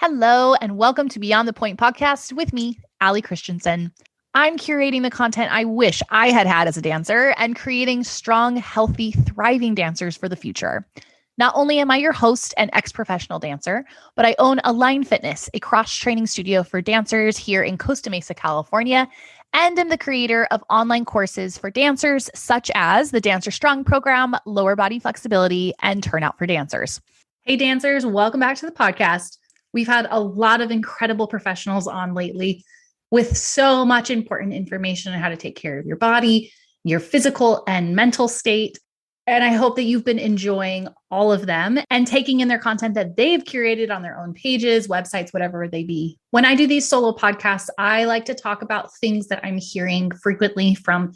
Hello, and welcome to Beyond the Point podcast with me, Allie Christensen. I'm curating the content I wish I had had as a dancer and creating strong, healthy, thriving dancers for the future. Not only am I your host and ex-professional dancer, but I own Align Fitness, a cross-training studio for dancers here in Costa Mesa, California, and am the creator of online courses for dancers such as the Dancer Strong program, Lower Body Flexibility, and Turnout for Dancers. Hey dancers, welcome back to the podcast. We've had a lot of incredible professionals on lately with so much important information on how to take care of your body, your physical and mental state. And I hope that you've been enjoying all of them and taking in their content that they've curated on their own pages, websites, whatever they be. When I do these solo podcasts, I like to talk about things that I'm hearing frequently from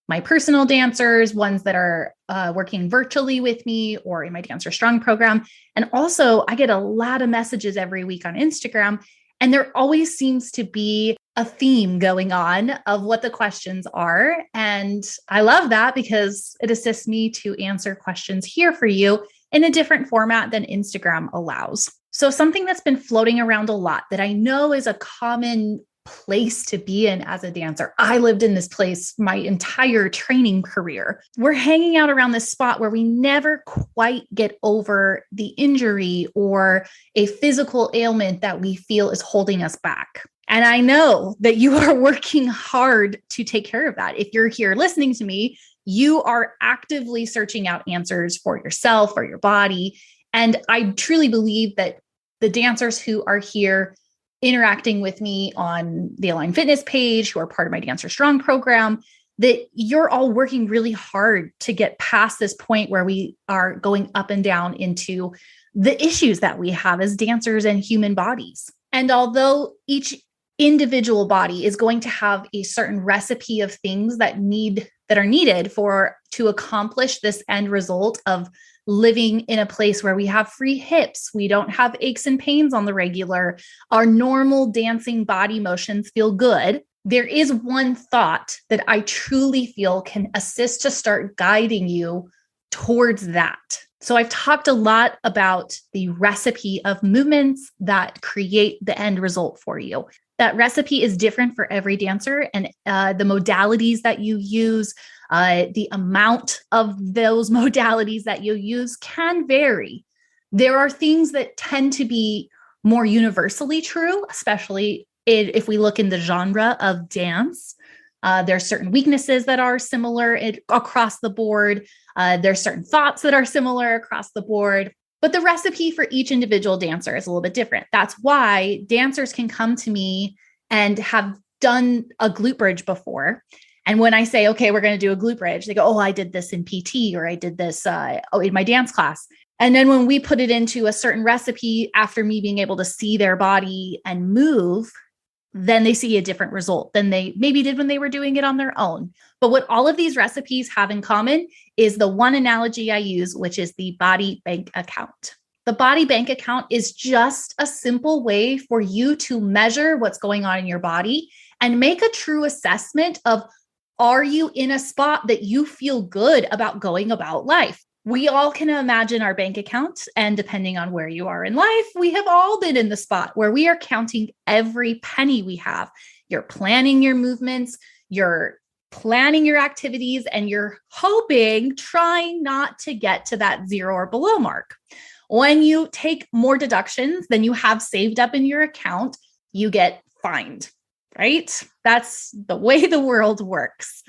my personal dancers, ones that are working virtually with me or in my Dancer Strong program. And also I get a lot of messages every week on Instagram, and there always seems to be a theme going on of what the questions are. And I love that because it assists me to answer questions here for you in a different format than Instagram allows. So something that's been floating around a lot that I know is a common place to be in as a dancer. I lived in this place my entire training career. We're hanging out around this spot where we never quite get over the injury or a physical ailment that we feel is holding us back. And I know that you are working hard to take care of that. If you're here listening to me, you are actively searching out answers for yourself, for your body. And I truly believe that the dancers who are here interacting with me on the Align Fitness page, who are part of my Dancer Strong program, that you're all working really hard to get past this point where we are going up and down into the issues that we have as dancers and human bodies. And although each individual body is going to have a certain recipe of things that are needed to accomplish this end result of living in a place where we have free hips, we don't have aches and pains on the regular, our normal dancing body motions feel good. There is one thought that I truly feel can assist to start guiding you towards that. So I've talked a lot about the recipe of movements that create the end result for you. That recipe is different for every dancer, and the modalities that you use, the amount of those modalities that you use can vary. There are things that tend to be more universally true, especially if we look in the genre of dance. There are certain weaknesses that are similar across the board. There's certain thoughts that are similar across the board. But the recipe for each individual dancer is a little bit different. That's why dancers can come to me and have done a glute bridge before. And when I say, okay, we're going to do a glute bridge, they go, oh, I did this in PT, or I did this in my dance class. And then when we put it into a certain recipe after me being able to see their body and move, then they see a different result than they maybe did when they were doing it on their own. But what all of these recipes have in common is the one analogy I use, which is the body bank account. The body bank account is just a simple way for you to measure what's going on in your body and make a true assessment of, are you in a spot that you feel good about going about life? We all can imagine our bank account, and depending on where you are in life, we have all been in the spot where we are counting every penny we have. You're planning your movements, you're planning your activities, and you're trying not to get to that 0 or below mark. When you take more deductions than you have saved up in your account, you get fined, right? That's the way the world works.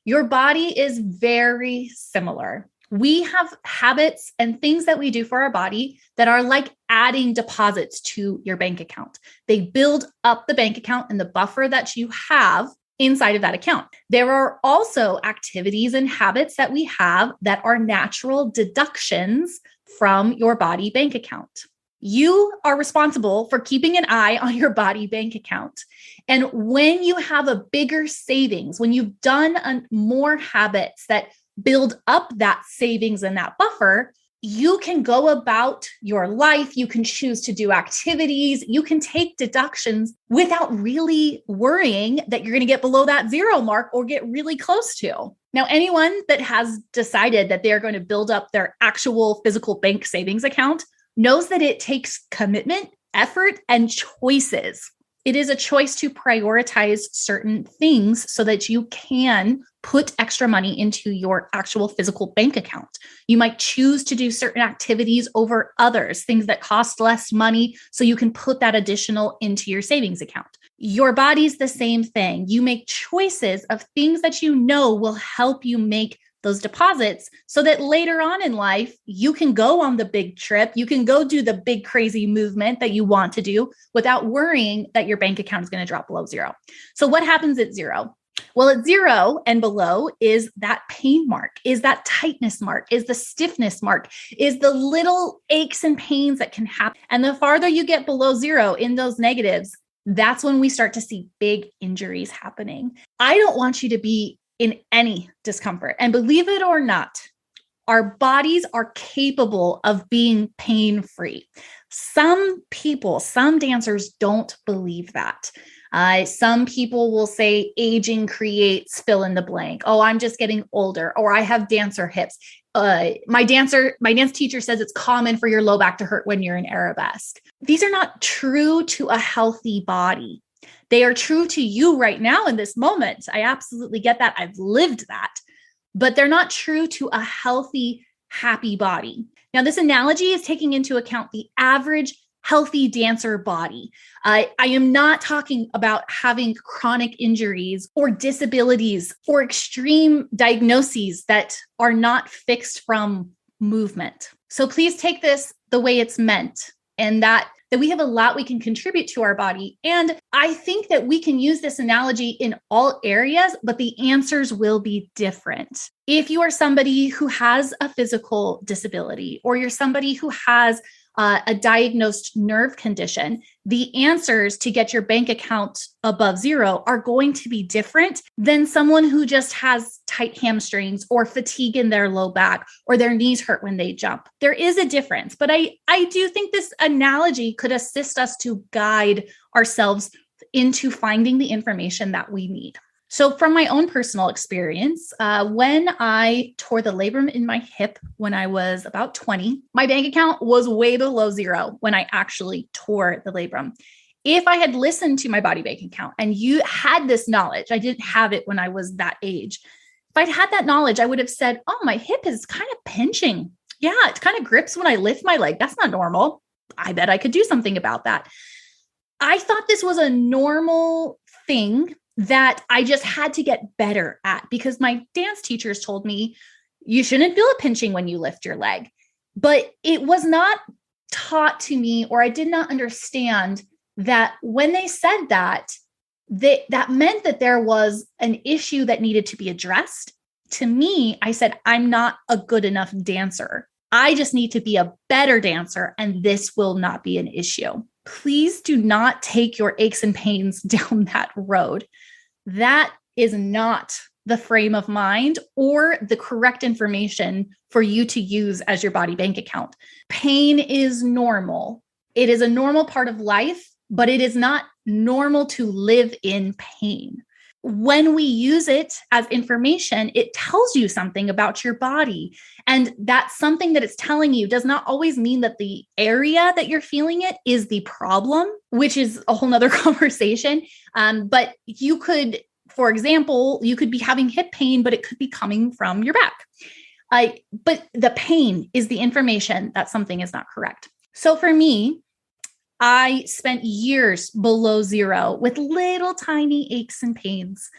Your body is very similar. We have habits and things that we do for our body that are like adding deposits to your bank account. They build up the bank account and the buffer that you have inside of that account. There are also activities and habits that we have that are natural deductions from your body bank account. You are responsible for keeping an eye on your body bank account. And when you have a bigger savings, when you've done more habits that build up that savings and that buffer, you can go about your life. You can choose to do activities. You can take deductions without really worrying that you're going to get below that 0 mark or get really close to. Now, anyone that has decided that they're going to build up their actual physical bank savings account knows that it takes commitment effort and choices. It is a choice to prioritize certain things so that you can put extra money into your actual physical bank account. You might choose to do certain activities over others, things that cost less money, so you can put that additional into your savings account. Your body's the same thing. You make choices of things that you know will help you make those deposits so that later on in life, you can go on the big trip. You can go do the big crazy movement that you want to do without worrying that your bank account is going to drop below zero. So what happens at zero? Well, at zero and below is that pain mark, is that tightness mark, is the stiffness mark, is the little aches and pains that can happen. And the farther you get below zero in those negatives, that's when we start to see big injuries happening. I don't want you to be in any discomfort. And believe it or not, our bodies are capable of being pain-free. Some people, some dancers don't believe that. Some people will say aging creates fill in the blank. Oh, I'm just getting older, or I have dancer hips. My dance teacher says it's common for your low back to hurt when you're in arabesque. These are not true to a healthy body. They are true to you right now in this moment. I absolutely get that. I've lived that, but they're not true to a healthy, happy body. Now, this analogy is taking into account the average healthy dancer body. I am not talking about having chronic injuries or disabilities or extreme diagnoses that are not fixed from movement. So please take this the way it's meant, and that we have a lot we can contribute to our body. And I think that we can use this analogy in all areas, but the answers will be different. If you are somebody who has a physical disability, or you're somebody who has a diagnosed nerve condition, the answers to get your bank account above zero are going to be different than someone who just has tight hamstrings or fatigue in their low back or their knees hurt when they jump. There is a difference, but I do think this analogy could assist us to guide ourselves into finding the information that we need. So from my own personal experience, when I tore the labrum in my hip when I was about 20, my bank account was way below zero when I actually tore the labrum. If I had listened to my body bank account and you had this knowledge, I didn't have it when I was that age. If I'd had that knowledge, I would have said, oh, my hip is kind of pinching. Yeah, it kind of grips when I lift my leg. That's not normal. I bet I could do something about that. I thought this was a normal thing that I just had to get better at, because my dance teachers told me you shouldn't feel a pinching when you lift your leg. But it was not taught to me, or I did not understand that when they said that, that meant that there was an issue that needed to be addressed. To me, I said, I'm not a good enough dancer. I just need to be a better dancer, and this will not be an issue. Please do not take your aches and pains down that road. That is not the frame of mind or the correct information for you to use as your body bank account. Pain is normal. It is a normal part of life, but it is not normal to live in pain. When we use it as information, it tells you something about your body. And that something that it's telling you does not always mean that the area that you're feeling it is the problem, which is a whole nother conversation. But you could, for example, you could be having hip pain, but it could be coming from your back. But the pain is the information that something is not correct. So for me, I spent years below zero with little tiny aches and pains.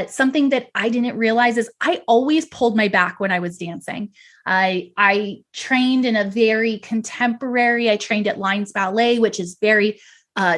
Something that I didn't realize is I always pulled my back when I was dancing. I trained in a very contemporary, I trained at Lines Ballet, which is very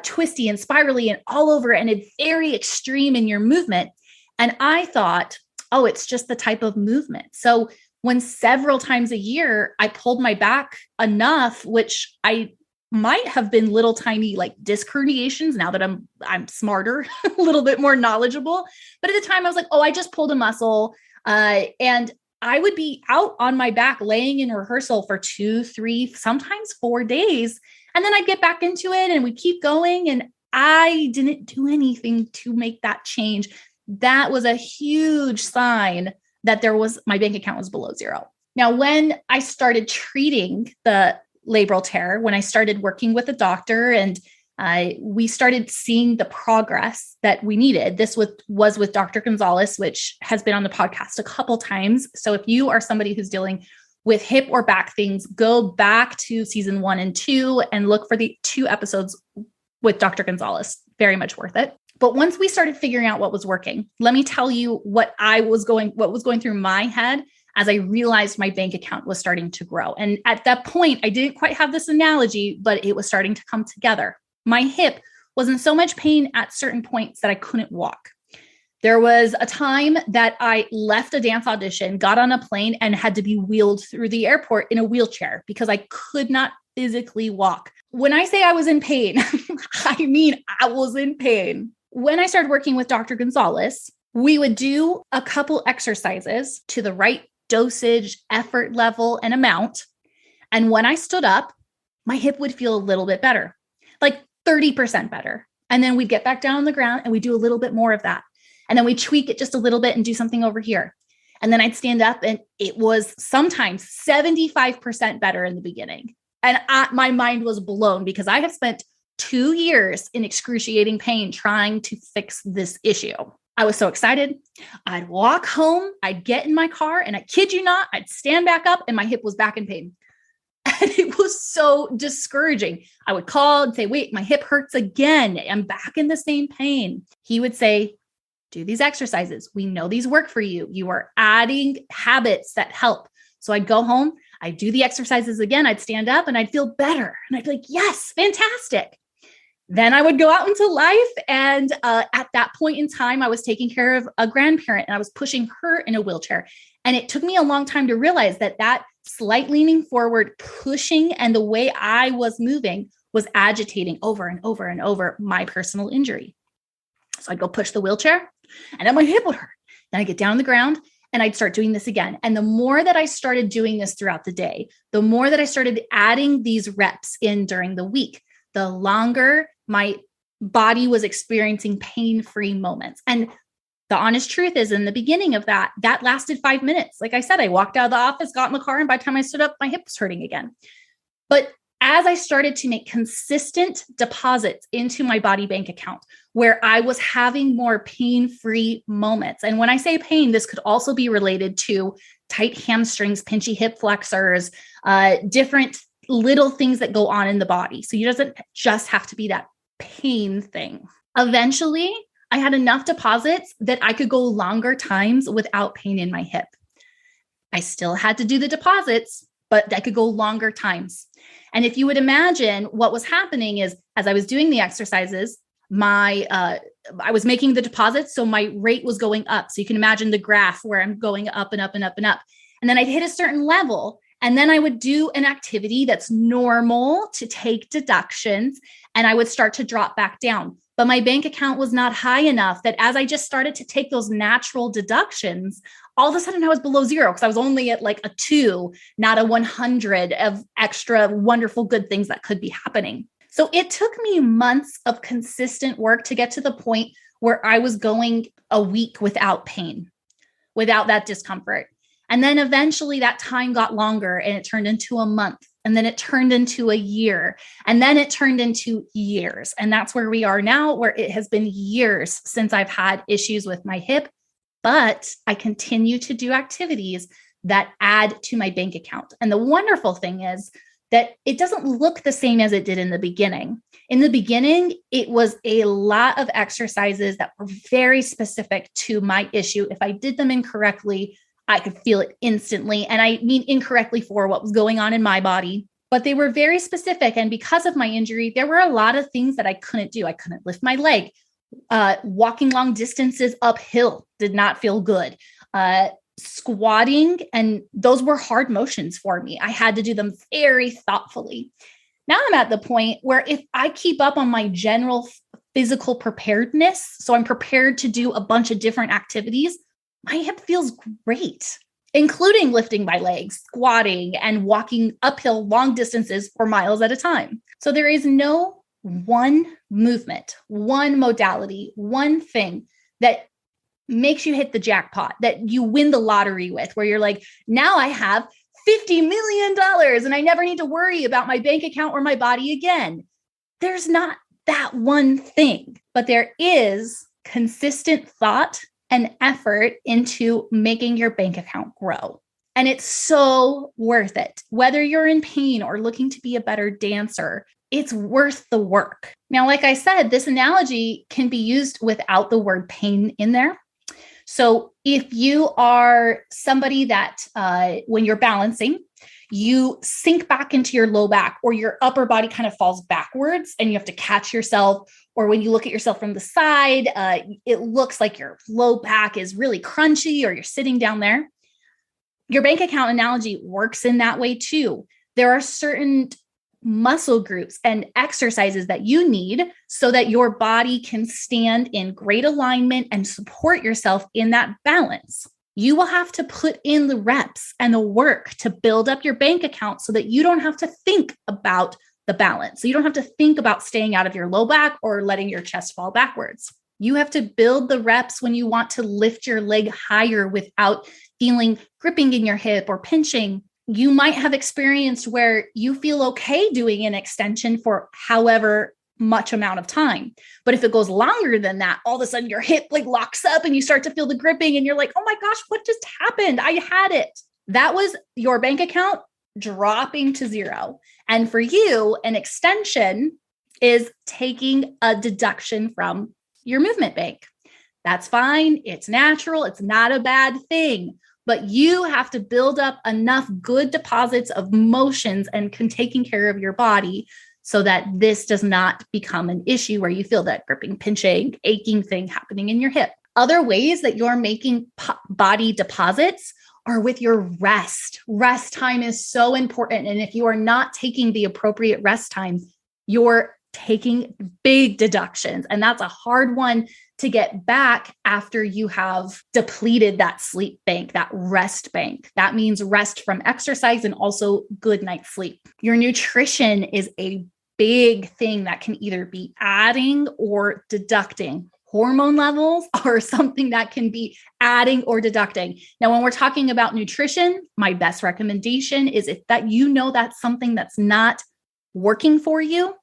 twisty and spirally and all over, and it's very extreme in your movement. And I thought, oh, it's just the type of movement. So when several times a year I pulled my back enough, which I might have been little tiny like disc herniations, now that I'm smarter, a little bit more knowledgeable. But at the time I was like, oh, I just pulled a muscle. And I would be out on my back laying in rehearsal for 2, 3, sometimes 4 days. And then I'd get back into it and we'd keep going. And I didn't do anything to make that change. That was a huge sign that my bank account was below zero. Now, when I started treating the labral tear when I started working with a doctor, and we started seeing the progress that we needed. This was with Dr. Gonzalez, which has been on the podcast a couple times. So if you are somebody who's dealing with hip or back things, go back to season 1 and 2 and look for the 2 episodes with Dr. Gonzalez. Very much worth it. But once we started figuring out what was working, let me tell you what was going through my head as I realized my bank account was starting to grow. And at that point, I didn't quite have this analogy, but it was starting to come together. My hip was in so much pain at certain points that I couldn't walk. There was a time that I left a dance audition, got on a plane, and had to be wheeled through the airport in a wheelchair because I could not physically walk. When I say I was in pain, I mean I was in pain. When I started working with Dr. Gonzalez, we would do a couple exercises to the right dosage, effort level, and amount. And when I stood up, my hip would feel a little bit better, like 30% better. And then we'd get back down on the ground and we do a little bit more of that. And then we tweak it just a little bit and do something over here. And then I'd stand up and it was sometimes 75% better in the beginning. And my mind was blown because I have spent 2 years in excruciating pain trying to fix this issue. I was so excited. I'd walk home, I'd get in my car, and I kid you not, I'd stand back up and my hip was back in pain. And it was so discouraging. I would call and say, wait, my hip hurts again. I'm back in the same pain. He would say, do these exercises. We know these work for you. You are adding habits that help. So I'd go home, I'd do the exercises again. I'd stand up and I'd feel better. And I'd be like, yes, fantastic. Then I would go out into life. And at that point in time, I was taking care of a grandparent and I was pushing her in a wheelchair. And it took me a long time to realize that slight leaning forward, pushing, and the way I was moving was agitating over and over and over my personal injury. So I'd go push the wheelchair and then my hip would hurt. Then I'd get down on the ground and I'd start doing this again. And the more that I started doing this throughout the day, the more that I started adding these reps in during the week, the longer my body was experiencing pain-free moments. And the honest truth is, in the beginning of that lasted 5 minutes. Like I said, I walked out of the office, got in the car, and by the time I stood up, my hip was hurting again. But as I started to make consistent deposits into my body bank account, where I was having more pain-free moments. And when I say pain, this could also be related to tight hamstrings, pinchy hip flexors, different little things that go on in the body. So it doesn't just have to be that pain thing. Eventually, I had enough deposits that I could go longer times without pain in my hip. I still had to do the deposits, but I could go longer times. And if you would imagine what was happening is, as I was doing the exercises, I was making the deposits, so my rate was going up. So you can imagine the graph where I'm going up and up and up and up. And then I'd hit a certain level, and then I would do an activity that's normal to take deductions, and I would start to drop back down. But my bank account was not high enough that as I just started to take those natural deductions, all of a sudden I was below zero because I was only at like a 2, not a 100 of extra wonderful good things that could be happening. So it took me months of consistent work to get to the point where I was going a week without pain, without that discomfort. And then eventually that time got longer and it turned into a month. And then it turned into a year. And then it turned into years. And that's where we are now, where it has been years since I've had issues with my hip, but I continue to do activities that add to my bank account. And the wonderful thing is that it doesn't look the same as it did in the beginning. In the beginning, it was a lot of exercises that were very specific to my issue. If I did them incorrectly, I could feel it instantly. And I mean incorrectly for what was going on in my body, but they were very specific. And because of my injury, there were a lot of things that I couldn't do. I couldn't lift my leg. Walking long distances uphill did not feel good. Squatting, and those were hard motions for me. I had to do them very thoughtfully. Now I'm at the point where if I keep up on my general physical preparedness, so I'm prepared to do a bunch of different activities, my hip feels great, including lifting my legs, squatting, and walking uphill long distances for miles at a time. So there is no one movement, one modality, one thing that makes you hit the jackpot, that you win the lottery with, where you're like, now I have $50 million and I never need to worry about my bank account or my body again. There's not that one thing, but there is consistent thought and effort into making your bank account grow. And it's so worth it. Whether you're in pain or looking to be a better dancer, it's worth the work. Now, like I said, this analogy can be used without the word pain in there. So if you are somebody that when you're balancing, you sink back into your low back or your upper body kind of falls backwards and you have to catch yourself. Or when you look at yourself from the side, it looks like your low back is really crunchy or you're sitting down there. Your bank account analogy works in that way too. There are certain muscle groups and exercises that you need so that your body can stand in great alignment and support yourself in that balance. You will have to put in the reps and the work to build up your bank account so that you don't have to think about the balance. So you don't have to think about staying out of your low back or letting your chest fall backwards. You have to build the reps when you want to lift your leg higher without feeling gripping in your hip or pinching. You might have experienced where you feel okay doing an extension for however much amount of time. But if it goes longer than that, all of a sudden your hip like locks up and you start to feel the gripping and you're like, oh my gosh, what just happened? I had it. That was your bank account dropping to zero. And for you, an extension is taking a deduction from your movement bank. That's fine. It's natural. It's not a bad thing. But you have to build up enough good deposits of motions and taking care of your body so that this does not become an issue where you feel that gripping, pinching, aching thing happening in your hip. Other ways that you're making body deposits are with your rest. Rest time is so important. And if you are not taking the appropriate rest time, you're taking big deductions. And that's a hard one to get back after you have depleted that sleep bank, that rest bank. That means rest from exercise and also good night's sleep. Your nutrition is a big thing that can either be adding or deducting. Hormone levels are something that can be adding or deducting. Now, when we're talking about nutrition, my best recommendation is if that you know that's something that's not working for you,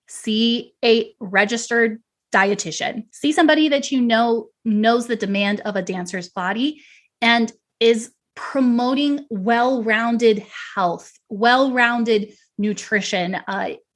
see a registered dietitian. See somebody that you know knows the demand of a dancer's body and is promoting well-rounded health, well-rounded nutrition.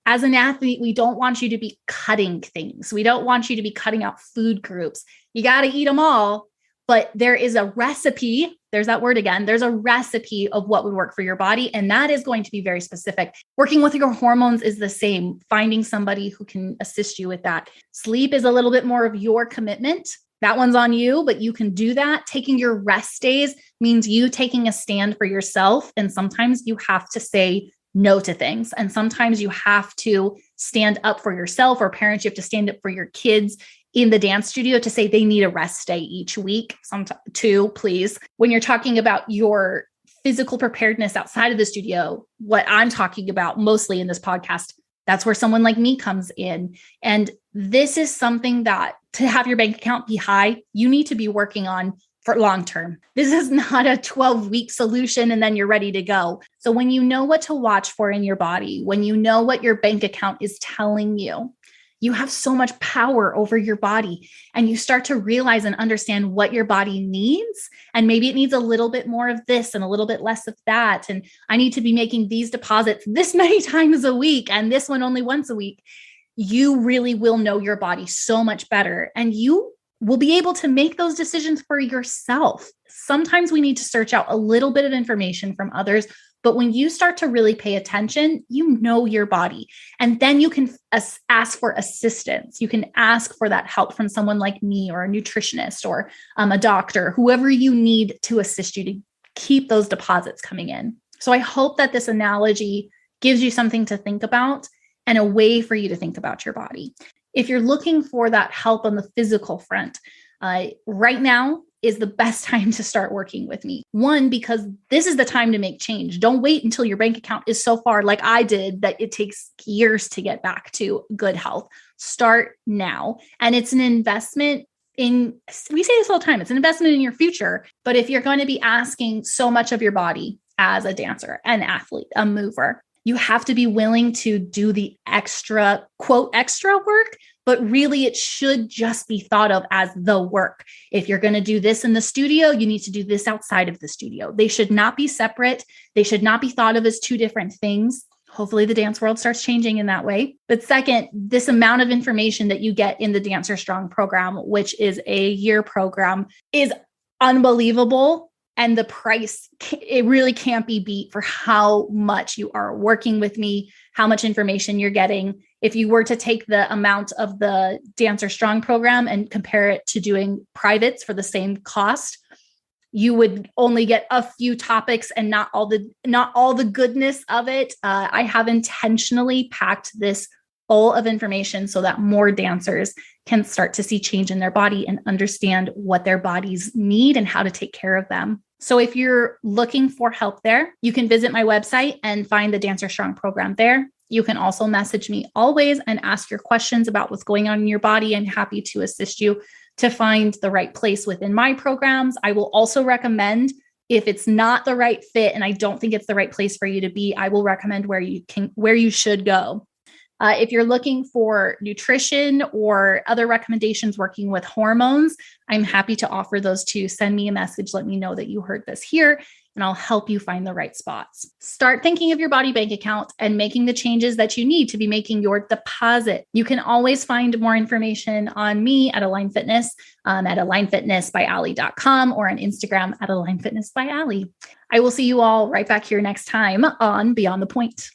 As an athlete, we don't want you to be cutting things. We don't want you to be cutting out food groups. You got to eat them all, but there is a recipe. There's that word again. There's a recipe of what would work for your body. And that is going to be very specific. Working with your hormones is the same. Finding somebody who can assist you with that. Sleep is a little bit more of your commitment. That one's on you, but you can do that. Taking your rest days means you taking a stand for yourself. And sometimes you have to say no to things. And sometimes you have to stand up for yourself, or parents, you have to stand up for your kids in the dance studio to say they need a rest day each week. Sometimes two, please. When you're talking about your physical preparedness outside of the studio, what I'm talking about mostly in this podcast, that's where someone like me comes in. And this is something that to have your bank account be high, you need to be working on for long term. This is not a 12-week solution and then you're ready to go. So when you know what to watch for in your body, when you know what your bank account is telling you, you have so much power over your body and you start to realize and understand what your body needs. And maybe it needs a little bit more of this and a little bit less of that. And I need to be making these deposits this many times a week and this one only once a week. You really will know your body so much better and you will be able to make those decisions for yourself. Sometimes we need to search out a little bit of information from others, but when you start to really pay attention, you know your body. And then you can ask for assistance. You can ask for that help from someone like me or a nutritionist or a doctor, whoever you need to assist you to keep those deposits coming in. So I hope that this analogy gives you something to think about and a way for you to think about your body. If you're looking for that help on the physical front, right now is the best time to start working with me. One, because this is the time to make change. Don't wait until your bank account is so far like I did that it takes years to get back to good health. Start now. And it's an investment in, we say this all the time, it's an investment in your future. But if you're going to be asking so much of your body as a dancer, an athlete, a mover. You have to be willing to do the extra, quote, extra work, but really it should just be thought of as the work. If you're going to do this in the studio, you need to do this outside of the studio. They should not be separate. They should not be thought of as two different things. Hopefully the dance world starts changing in that way. But second, this amount of information that you get in the Dancer Strong program, which is a year program, is unbelievable. And the price, it really can't be beat for how much you are working with me, how much information you're getting. If you were to take the amount of the Dancer Strong program and compare it to doing privates for the same cost, you would only get a few topics and not all the goodness of it. I have intentionally packed this full of information so that more dancers can start to see change in their body and understand what their bodies need and how to take care of them. So if you're looking for help there, you can visit my website and find the Dancer Strong program there. You can also message me always and ask your questions about what's going on in your body. I'm happy to assist you to find the right place within my programs. I will also recommend, if it's not the right fit and I don't think it's the right place for you to be, I will recommend where you should go. If you're looking for nutrition or other recommendations working with hormones, I'm happy to offer those too. Send me a message. Let me know that you heard this here, and I'll help you find the right spots. Start thinking of your body bank account and making the changes that you need to be making your deposit. You can always find more information on me at Align Fitness, at alignfitnessbyally.com, or on Instagram at alignfitnessbyally. I will see you all right back here next time on Beyond the Point.